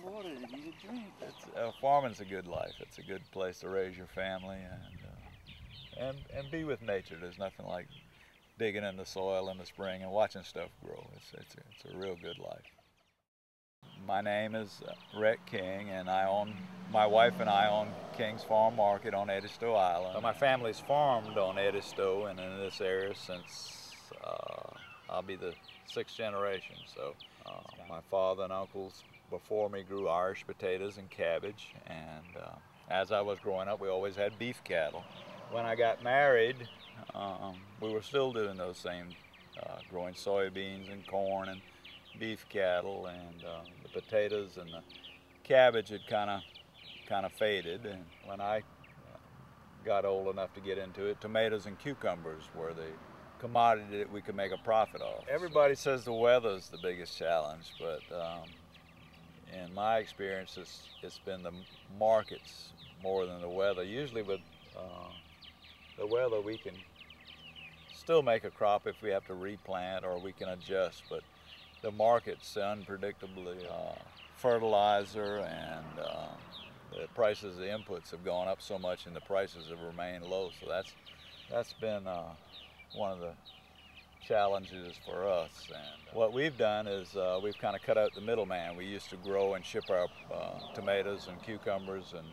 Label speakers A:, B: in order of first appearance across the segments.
A: water to eat a drink.
B: Farming's a good life. It's a good place to raise your family and be with nature. There's nothing like digging in the soil in the spring and watching stuff grow. It's a real good life. My name is Rhett King, and my wife and I own King's Farm Market on Edisto Island. My family's farmed on Edisto and in this area since I'll be the 6th generation. So my father and uncles before me grew Irish potatoes and cabbage, and as I was growing up, we always had beef cattle. When I got married, we were still doing those same, growing soybeans and corn and beef cattle, and the potatoes and the cabbage had kind of faded. And when I got old enough to get into it, tomatoes and cucumbers were the commodity that we could make a profit off. Everybody says the weather's the biggest challenge, but in my experience, it's been the markets more than the weather. Usually with the weather, we can still make a crop if we have to replant or we can adjust, but the market's unpredictably fertilizer, and the prices of the inputs have gone up so much and the prices have remained low. So that's been one of the challenges for us. And what we've done is we've kind of cut out the middleman. We used to grow and ship our tomatoes and cucumbers and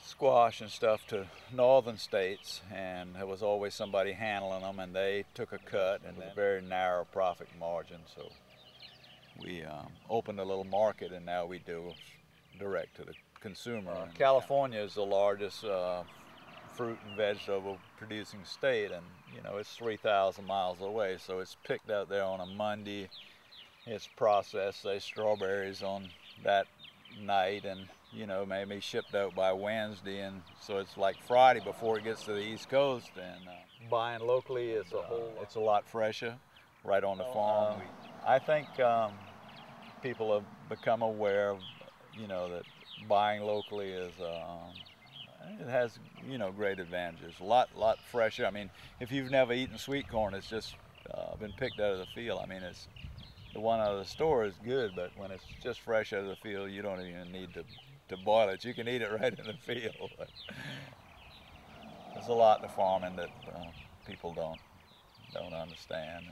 B: squash and stuff to northern states, and there was always somebody handling them, and they took a cut, and a very narrow profit margin. So we opened a little market, and now we do direct to the consumer. California is the largest fruit and vegetable producing state, and it's 3,000 miles away, so it's picked out there on a Monday. It's processed, say strawberries on that night, and maybe shipped out by Wednesday, and so it's like Friday before it gets to the East Coast. And buying locally is it's a lot fresher right on the farm. I think people have become aware of that buying locally is it has great advantages. A lot fresher. I mean, if you've never eaten sweet corn, it's just been picked out of the field. I mean, it's the one out of the store is good, but when it's just fresh out of the field, you don't even need to boil it. You can eat it right in the field. There's a lot to farming that people don't understand.